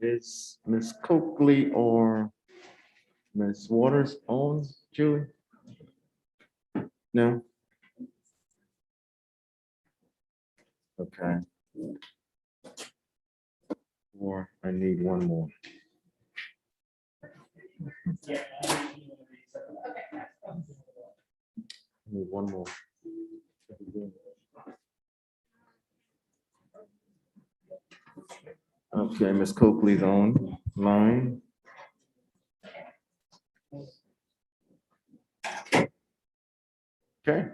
Is Ms. Coakley or Ms. Waters on, Julie? No? Okay. Or I need one more. I need one more. Okay, Ms. Coakley's on line. Okay.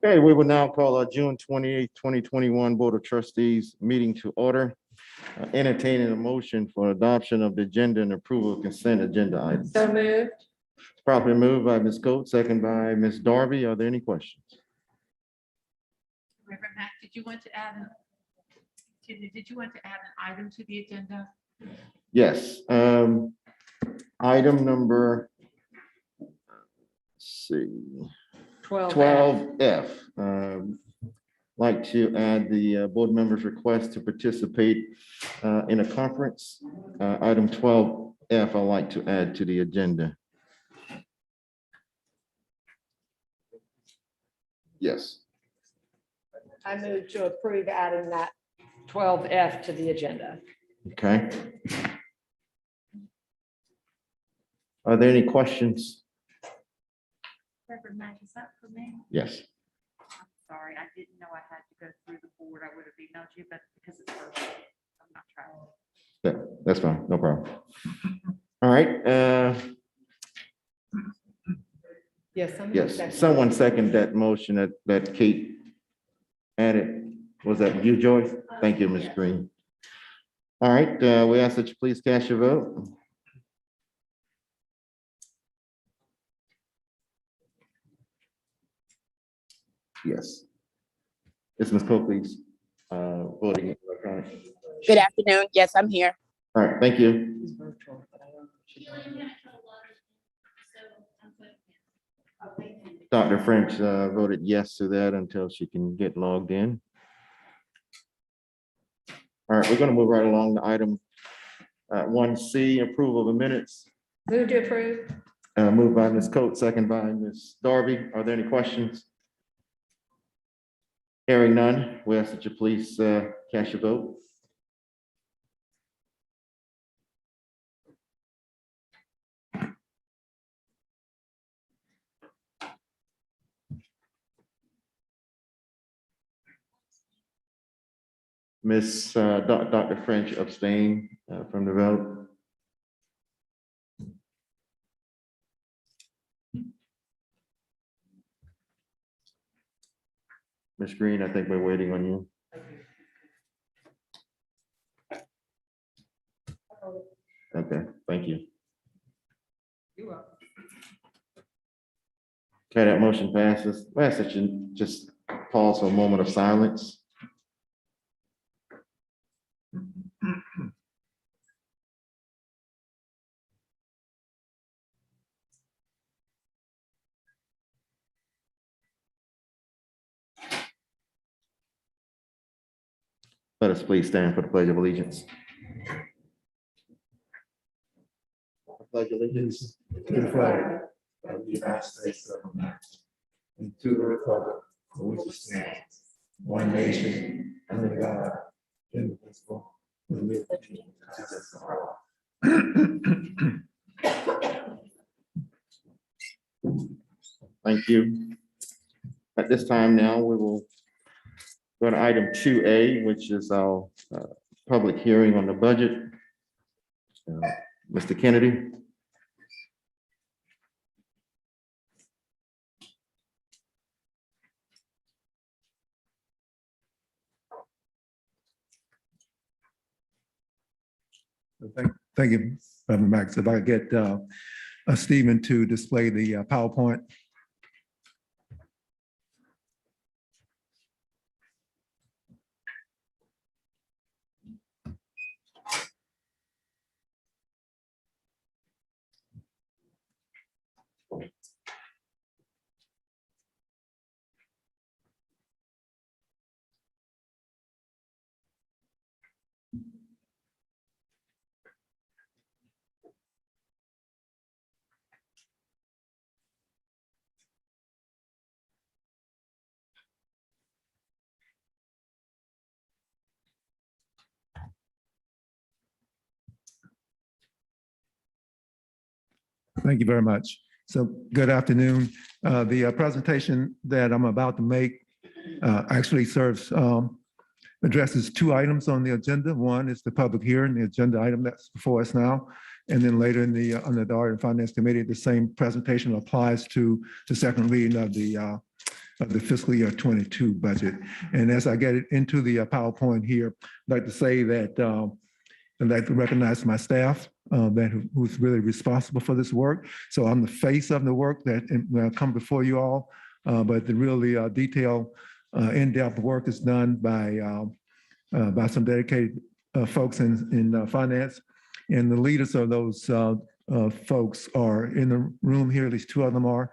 Okay, we will now call our June 28th, 2021 Board of Trustees meeting to order. Entertaining a motion for adoption of the agenda and approval of consent agenda items. So moved. Properly moved by Ms. Coates, second by Ms. Darby. Are there any questions? Reverend Mack, did you want to add an item to the agenda? Yes. Item number, let's see, 12F. Like to add the board members' request to participate in a conference. Item 12F, I'd like to add to the agenda. Yes. I move to approve adding that 12F to the agenda. Okay. Are there any questions? Reverend Mack, is that for me? Yes. I'm sorry, I didn't know I had to go through the board. I would have emailed you, but because it's first, I'm not trying. Yeah, that's fine. No problem. All right. Yes, someone second that motion that Kate added. Was that you, Joyce? Thank you, Ms. Green. All right, we ask that you please cast your vote. Yes. It's Ms. Coakley's voting electronic. Good afternoon. Yes, I'm here. All right, thank you. Dr. French voted yes to that until she can get logged in. All right, we're going to move right along to item 1C, approval of the minutes. Move to approve. Moved by Ms. Coates, second by Ms. Darby. Are there any questions? Hearing none, we ask that you please cast your vote. Dr. French abstained from the vote. Ms. Green, I think we're waiting on you. Okay, thank you. You're welcome. Okay, that motion passes. I ask that you just pause for a moment of silence. Let us please stand for the Pledge of Allegiance. I pledge allegiance to the flag of the United States of America and to the republic for which it stands, one nation, under God, indivisible, with liberty and justice for all. Thank you. At this time now, we will go to item 2A, which is our public hearing on the budget. Mr. Kennedy. Thank you, Reverend Max. If I could get Stephen to display the PowerPoint. Thank you very much. So good afternoon. The presentation that I'm about to make actually addresses two items on the agenda. One is the public hearing, the agenda item that's before us now. And then later in the on the Audit and Finance Committee, the same presentation applies to the second reading of the fiscal year 22 budget. And as I get into the PowerPoint here, I'd like to say that I'd like to recognize my staff who's really responsible for this work. So I'm the face of the work that come before you all, but the really detailed, in-depth work is done by some dedicated folks in finance. And the leaders of those folks are in the room here, at least two of them are.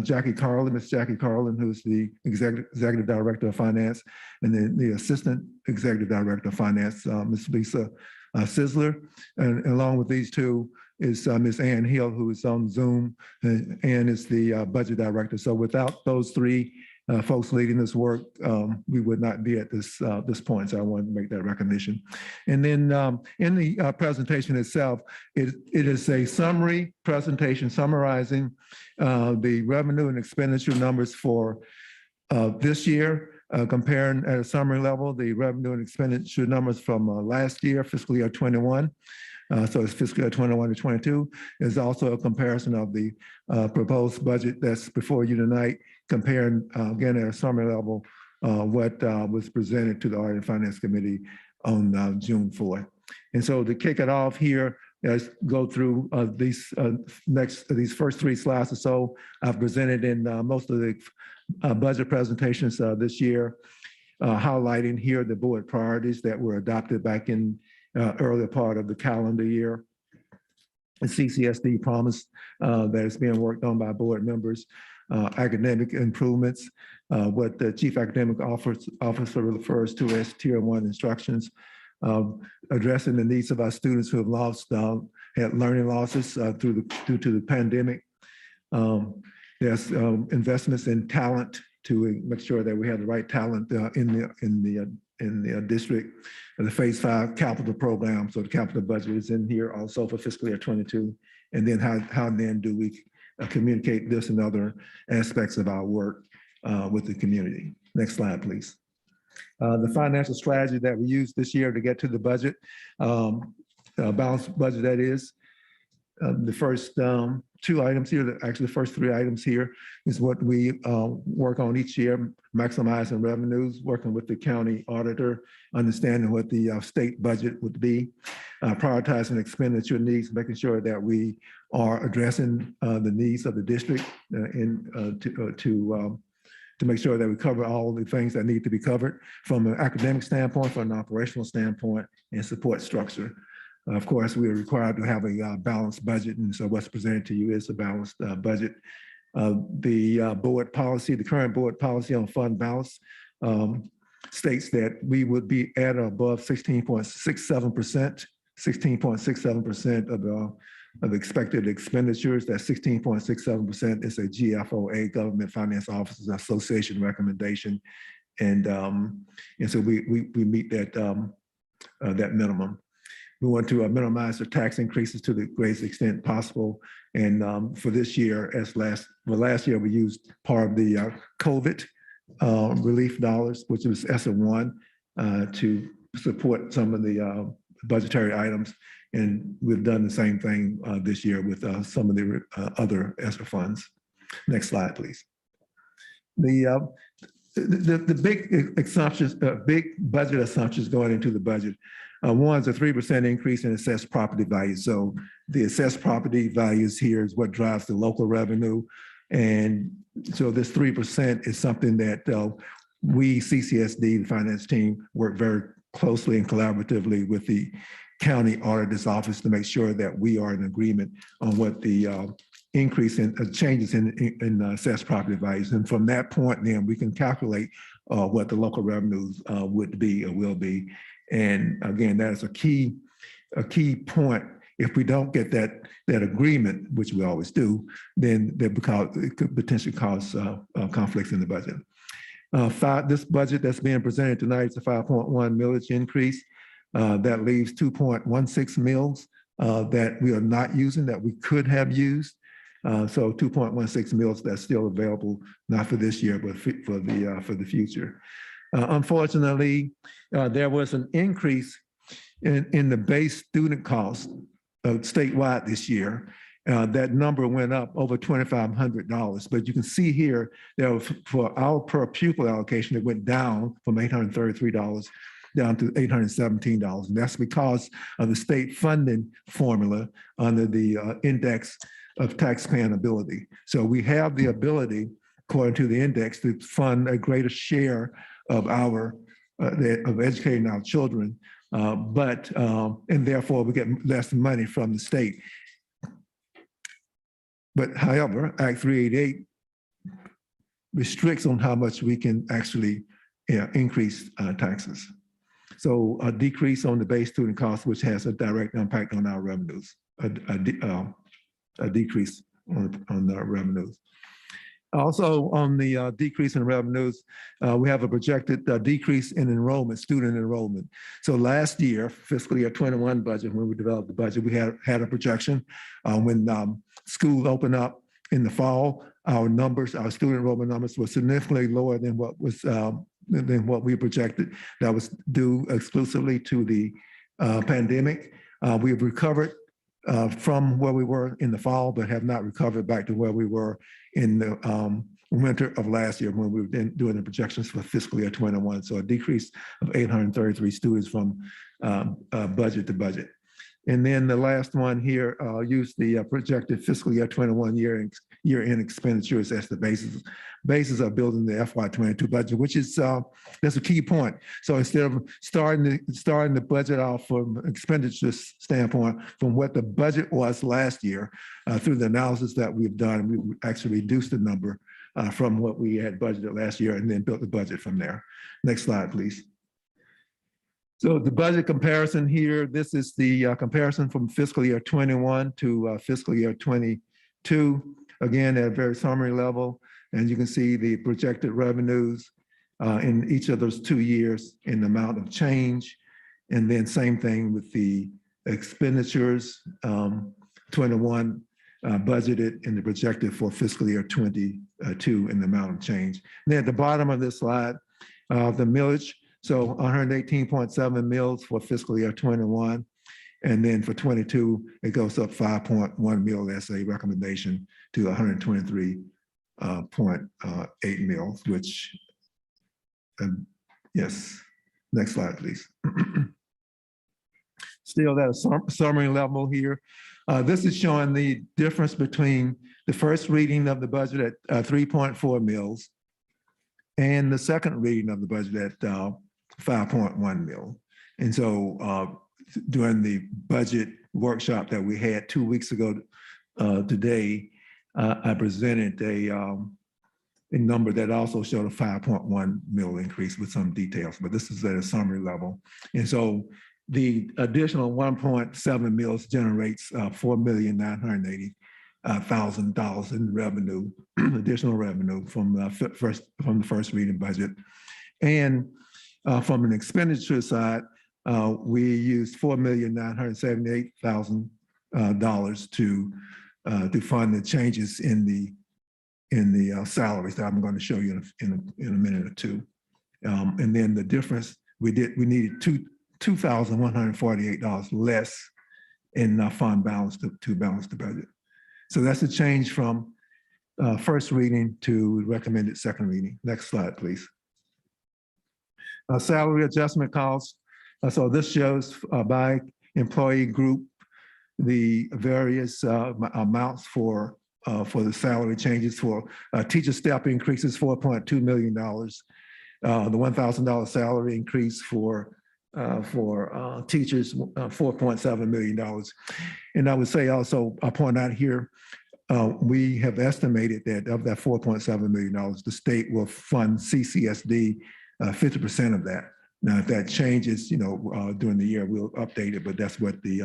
Jackie Carlin, Miss Jackie Carlin, who's the Executive Director of Finance, and then the Assistant Executive Director of Finance, Ms. Lisa Sizzler. And along with these two is Ms. Ann Hill, who is on Zoom, and is the Budget Director. So without those three folks leading this work, we would not be at this point. So I wanted to make that recognition. And then in the presentation itself, it is a summary presentation summarizing the revenue and expenditure numbers for this year, comparing at a summary level the revenue and expenditure numbers from last year, fiscal year 21. So it's fiscal year 21 to 22. There's also a comparison of the proposed budget that's before you tonight, comparing again at a summary level what was presented to the Audit and Finance Committee on June 4th. And so to kick it off here, let's go through these first three slides or so I've presented in most of the budget presentations this year, highlighting here the board priorities that were adopted back in earlier part of the calendar year. The CCSD promise that is being worked on by board members, academic improvements, what the Chief Academic Officer refers to as Tier 1 instructions, addressing the needs of our students who have had learning losses due to the pandemic. There's investments in talent to make sure that we have the right talent in the district, and the Phase 5 capital program. So the capital budget is in here also for fiscal year 22. And then how then do we communicate this and other aspects of our work with the community? Next slide, please. The financial strategy that we used this year to get to the budget, balanced budget that is. The first two items here, actually the first three items here is what we work on each year, maximizing revenues, working with the county auditor, understanding what the state budget would be, prioritizing expenditure needs, making sure that we are addressing the needs of the district to make sure that we cover all the things that need to be covered from an academic standpoint, from an operational standpoint, and support structure. Of course, we are required to have a balanced budget, and so what's presented to you is a balanced budget. The board policy, the current board policy on fund balance states that we would be at or above 16.67% of expected expenditures. That 16.67% is a GFOA, Government Finance Officers Association recommendation, and so we meet that that minimum. We want to minimize the tax increases to the greatest extent possible. And for this year, last year, we used part of the COVID relief dollars, which was ESSER 1, to support some of the budgetary items. And we've done the same thing this year with some of the other ESSER funds. Next slide, please. The big assumptions, big budget assumptions going into the budget. One is a 3% increase in assessed property values. So the assessed property values here is what drives the local revenue. And so this 3% is something that we, CCSD, the finance team, work very closely and collaboratively with the county auditor's office to make sure that we are in agreement on what the increase in changes in assessed property values. And from that point, then we can calculate what the local revenues would be or will be. And again, that is a key point. If we don't get that agreement, which we always do, then it could potentially cause conflicts in the budget. This budget that's being presented tonight is a 5.1 millage increase. That leaves 2.16 mills that we are not using that we could have used. So 2.16 mills that's still available, not for this year, but for the future. Unfortunately, there was an increase in the base student cost statewide this year. That number went up over $2,500, but you can see here that for our per pupil allocation, it went down from $833 down to $817. And that's because of the state funding formula under the index of taxpaying ability. So we have the ability, according to the index, to fund a greater share of our of educating our children, and therefore we get less money from the state. But however, Act 388 restricts on how much we can actually increase taxes. So a decrease on the base student cost, which has a direct impact on our revenues, a decrease on our revenues. Also on the decrease in revenues, we have a projected decrease in enrollment, student enrollment. So last year, fiscal year 21 budget, when we developed the budget, we had a projection when schools opened up in the fall, our student enrollment numbers were significantly lower than what we projected. That was due exclusively to the pandemic. We've recovered from where we were in the fall, but have not recovered back to where we were in the winter of last year when we were doing the projections for fiscal year 21. So a decrease of 833 students from budget to budget. And then the last one here, use the projected fiscal year 21 year-end expenditures as the basis of building the FY22 budget, which is that's a key point. So instead of starting the budget off from an expenditure standpoint from what the budget was last year, through the analysis that we've done, we actually reduced the number from what we had budgeted last year and then built the budget from there. Next slide, please. So the budget comparison here, this is the comparison from fiscal year 21 to fiscal year 22. Again, at a very summary level, and you can see the projected revenues in each of those 2 years in the amount of change. And then same thing with the expenditures, 21 budgeted and the projected for fiscal year 22 in the amount of change. And then at the bottom of this slide, the millage. So 118.7 mills for fiscal year 21. And then for 22, it goes up 5.1 mil as a recommendation to 123.8 mils, which, yes, next slide, please. Still at a summary level here. This is showing the difference between the first reading of the budget at 3.4 mils and the second reading of the budget at 5.1 mil. And so during the budget workshop that we had 2 weeks ago today, I presented a number that also showed a 5.1 mil increase with some details, but this is at a summary level. And so the additional 1.7 mils generates $4,980,000 in revenue, additional revenue from the first reading budget. And from an expenditure side, we used $4,978,000 to fund the changes in the salaries that I'm going to show you in a minute or two. And then the difference, we needed $2,148 less in fund balance to balance the budget. So that's a change from first reading to recommended second reading. Next slide, please. Salary adjustment costs. So this shows by employee group the various amounts for the salary changes. For teacher step increases, $4.2 million. The $1,000 salary increase for teachers, $4.7 million. And I would say also, I point out here, we have estimated that of that $4.7 million, the state will fund CCSD 50% of that. Now, if that changes, during the year, we'll update it, but that's what we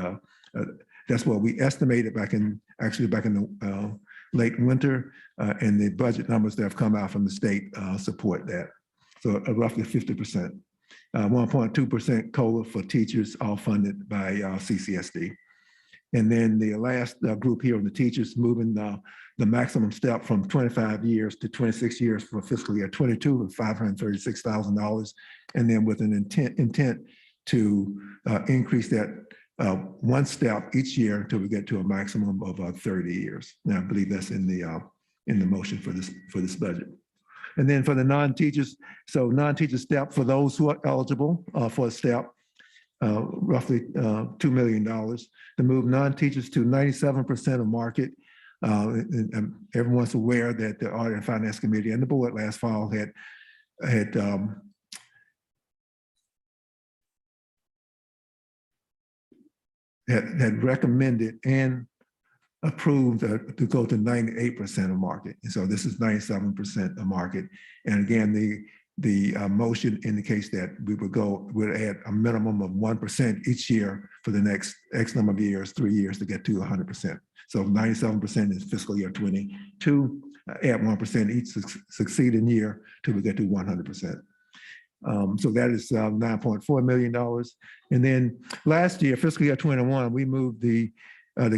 estimated back in the late winter, and the budget numbers that have come out from the state support that. So roughly 50%. 1.2% COLA for teachers, all funded by CCSD. And then the last group here on the teachers moving the maximum step from 25 years to 26 years for fiscal year 22 with $536,000. And then with an intent to increase that one step each year until we get to a maximum of 30 years. Now, I believe that's in the motion for this budget. And then for the non-teachers, so non-teacher step for those who are eligible for a step, roughly $2 million to move non-teachers to 97% of market. And everyone's aware that the Audit and Finance Committee and the board last fall had recommended and approved to go to 98% of market. And so this is 97% of market. And again, the motion indicates that we'll add a minimum of 1% each year for the next X number of years, 3 years to get to 100%. So 97% is fiscal year 22, add 1% each succeeding year till we get to 100%. So that is $9.4 million. And then last year, fiscal year 21, we moved the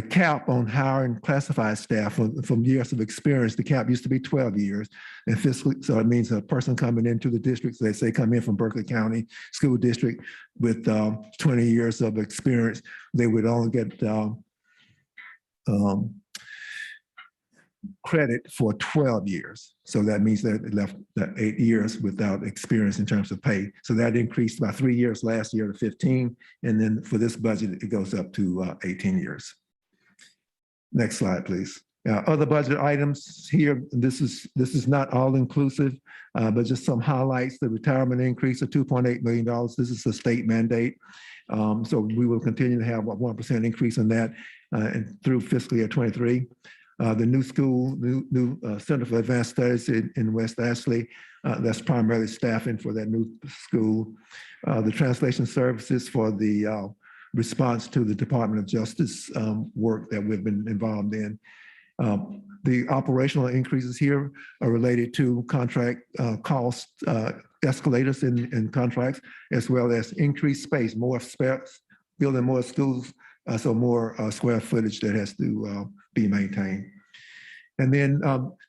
cap on hiring classified staff from years of experience. The cap used to be 12 years. And so it means a person coming into the district, so they say come in from Berkeley County School District with 20 years of experience, they would only get credit for 12 years. So that means that they left 8 years without experience in terms of pay. So that increased by 3 years last year to 15. And then for this budget, it goes up to 18 years. Next slide, please. Other budget items here, this is not all inclusive, but just some highlights. The retirement increase of $2.8 million. This is a state mandate. So we will continue to have a 1% increase in that through fiscal year 23. The new school, new Center for Advanced Studies in West Ashley, that's primarily staffing for that new school. The translation services for the response to the Department of Justice work that we've been involved in. The operational increases here are related to contract cost escalators in contracts, as well as increased space, more space, building more schools, so more square footage that has to be maintained. And then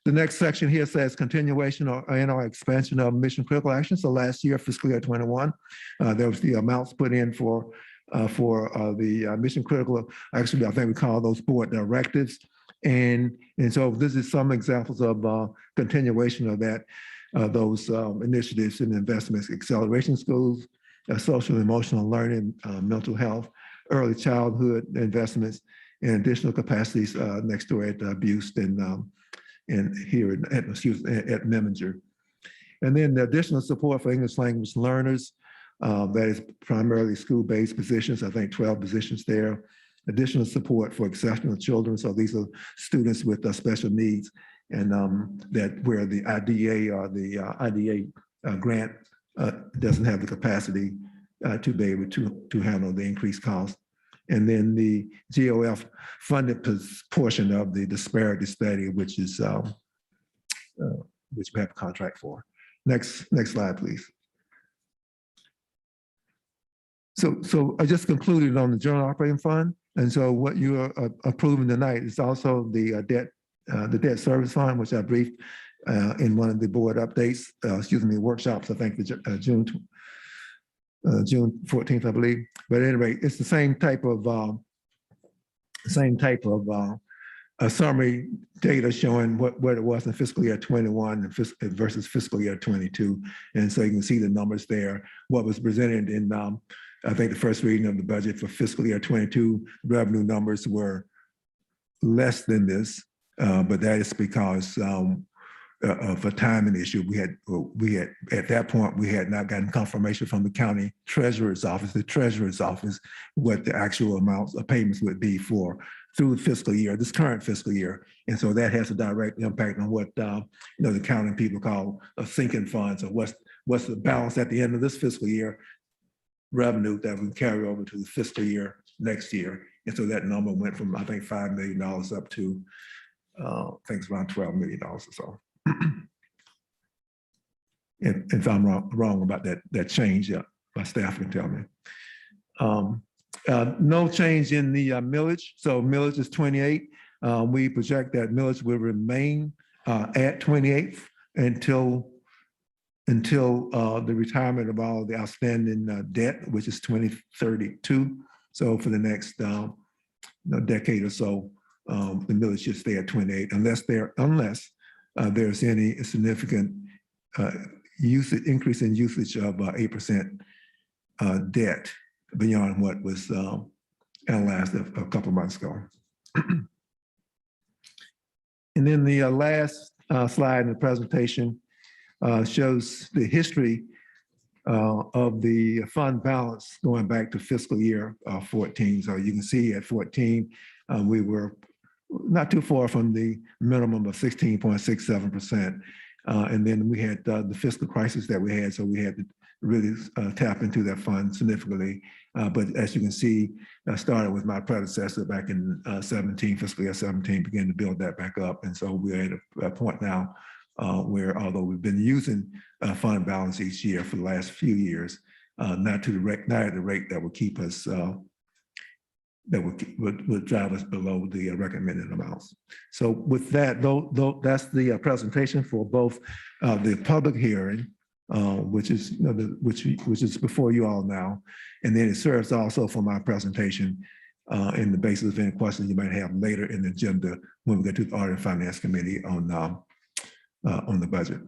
the next section here says continuation and our expansion of mission critical action. So last year, fiscal year 21, there was the amounts put in for the mission critical, actually, I think we call those board directives. And so this is some examples of continuation of that, those initiatives and investments: acceleration schools, social and emotional learning, mental health, early childhood investments, and additional capacities next door at Buste and here at Meminger. And then the additional support for English language learners, that is primarily school-based positions, I think 12 positions there. Additional support for exceptional children. So these are students with special needs, and that where the IDA or the IDA grant doesn't have the capacity to be able to handle the increased cost. And then the GOF funded portion of the disparity study, which is which we have a contract for. Next slide, please. So I just concluded on the general operating fund. And so what you are approving tonight is also the debt service fund, which I briefed in one of the board updates, workshops, I think the June 14th, I believe. But at any rate, it's the same type of summary data showing what it was in fiscal year 21 versus fiscal year 22. And so you can see the numbers there. What was presented in I think the first reading of the budget for fiscal year 22, revenue numbers were less than this, but that is because of a timing issue. We had at that point, we had not gotten confirmation from the county treasurer's office, what the actual amounts of payments would be through the fiscal year, this current fiscal year. And so that has a direct impact on what the accounting people call a sinking funds, or what's the balance at the end of this fiscal year revenue that we carry over to the fiscal year next year. And so that number went from, I think, $5 million up to, I think it's around $12 million or so. And if I'm wrong about that change, yeah, my staff can tell me. No change in the millage. So millage is 28. We project that millage will remain at 28 until the retirement of all the outstanding debt, which is 2032. So for the next decade or so, the millage should stay at 28 unless there's any significant increase in usage of 8% debt beyond what was analyzed a couple of months ago. And then the last slide in the presentation shows the history of the fund balance going back to fiscal year 14. So you can see at 14, we were not too far from the minimum of 16.67%. And then we had the fiscal crisis that we had, so we had to really tap into that fund significantly. But as you can see, I started with my predecessor back in 17, fiscal year 17, began to build that back up. And so we're at a point now where although we've been using fund balance each year for the last few years, not at the rate that would keep us, that would drive us below the recommended amounts. So with that, that's the presentation for both the public hearing, which is which is before you all now, and then it serves also for my presentation in the basis of any questions you might have later in the agenda when we get to the Audit and Finance Committee on the budget.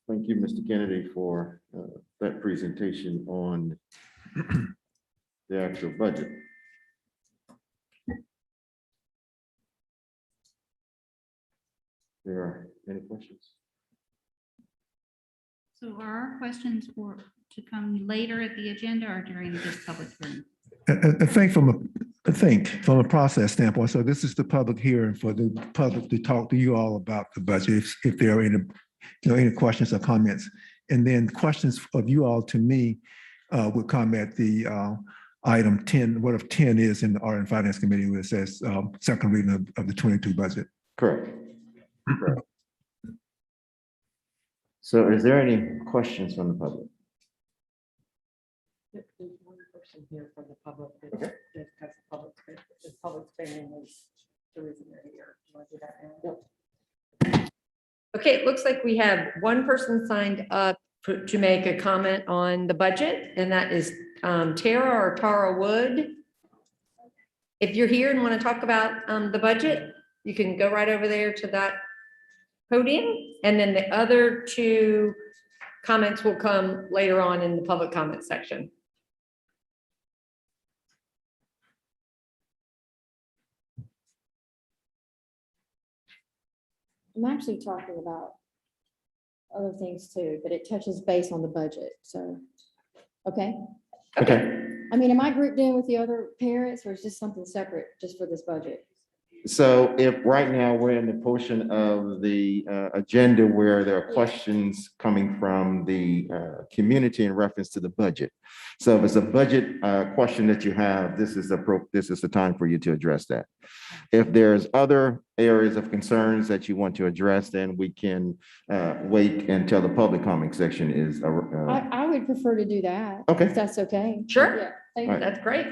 Thank you, Mr. Kennedy, for that presentation on the actual budget. There are any questions? So are our questions to come later at the agenda or during this public hearing? I think from a process standpoint, so this is the public hearing for the public to talk to you all about the budget, if there are any questions or comments. And then questions of you all to me would come at the item 10, what if 10 is in the Audit and Finance Committee where it says second reading of the 22 budget. Correct. Correct. So is there any questions from the public? There's one person here from the public that Okay. has the public spending is the reason they're here. You want to do that now? Okay, it looks like we have one person signed up to make a comment on the budget, and that is Tara Wood. If you're here and want to talk about the budget, you can go right over there to that podium, and then the other two comments will come later on in the public comment section. I'm actually talking about other things too, but it touches base on the budget, so, okay? Okay. I mean, am I grouped in with the other parents or is this something separate just for this budget? So if right now we're in the portion of the agenda where there are questions coming from the community in reference to the budget. So if it's a budget question that you have, this is the time for you to address that. If there's other areas of concerns that you want to address, then we can wait until the public comment section is. I would prefer to do that. Okay. If that's okay. Sure. Yeah, thank you. All right. That's great.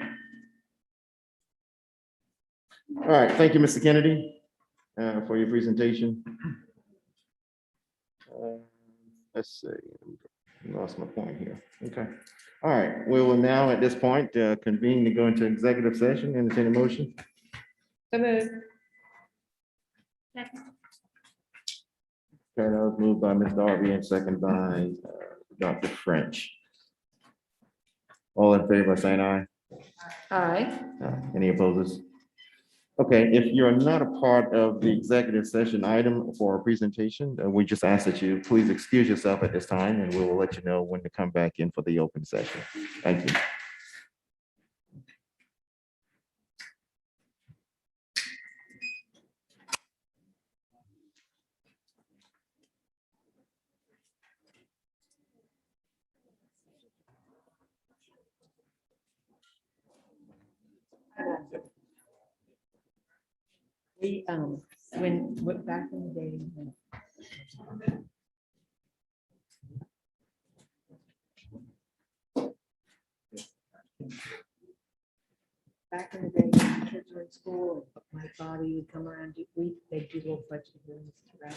All right, thank you, Mr. Kennedy, for your presentation. Let's see, lost my point here. Okay. All right, we will now at this point convene to go into executive session. Entertain a motion. So moved. Second. Okay, that was moved by Ms. Darby and second by Dr. French. All in favor, saying aye. Aye. Any opposers? Okay, if you're not a part of the executive session item for a presentation, we just ask that you please excuse yourself at this time and we will let you know when to come back in for the open session. Thank you. We, back in the day, when Back in the day, when the kids were in school, my Bobby would come around, they'd do little budget rooms throughout.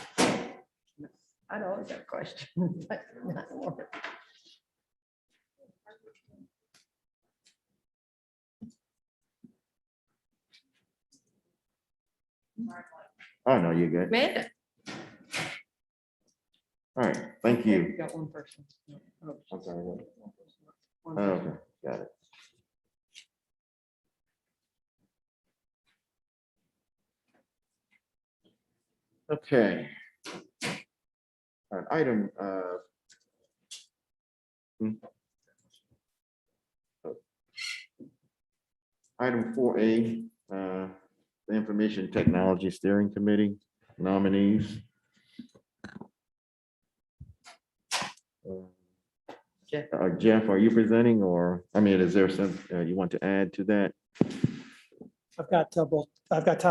I'd always have questions, but not more. Oh, no, you're good. Amanda. All right, thank you. We've got one person. Oh, I'm sorry, what? one Oh, person. okay, got it. Okay. All right, item, item 4A, the Information Technology Steering Committee nominees. Jeff. Jeff, are you presenting, or, I mean, is there some, you want to add to that? I've got Tom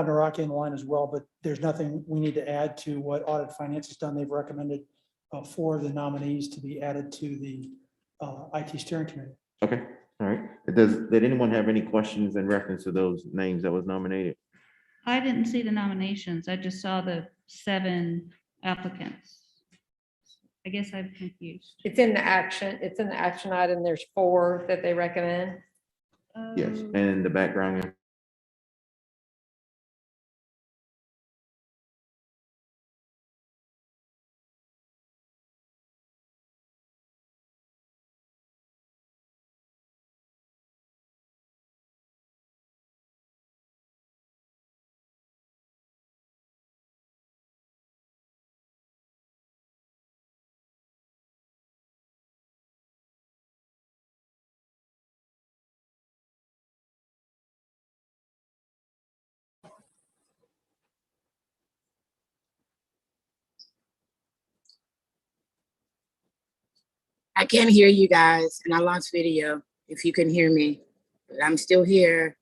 Naraki in the line as well, but there's nothing we need to add to what Audit Finance has done. They've recommended 4 of the nominees to be added to the IT Steering Committee. Okay, all right. Did anyone have any questions in reference to those names that was nominated? I didn't see the nominations. I just saw the 7 applicants. I guess I'm confused. It's in the action item. There's 4 that they recommend. Yes, Oh, and the background. I can't hear you guys and I lost video if you can hear me, but I'm still here.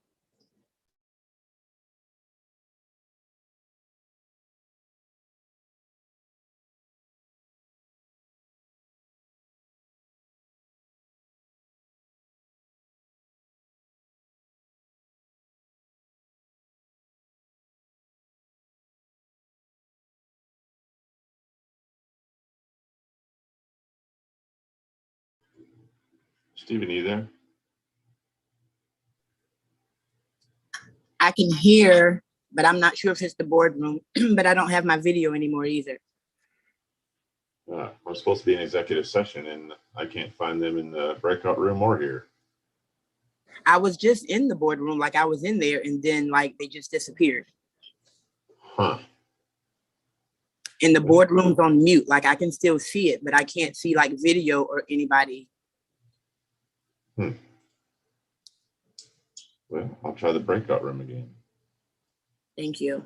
Stephen, you there? I can hear, but I'm not sure if it's the boardroom, but I don't have my video anymore either. We're supposed to be in executive session and I can't find them in the breakout room or here. I was just in the boardroom, like I was in there and then like they just disappeared. Huh. And the boardroom's on mute, like I can still see it, but I can't see like video or anybody. Well, I'll try the breakout room again. Thank you.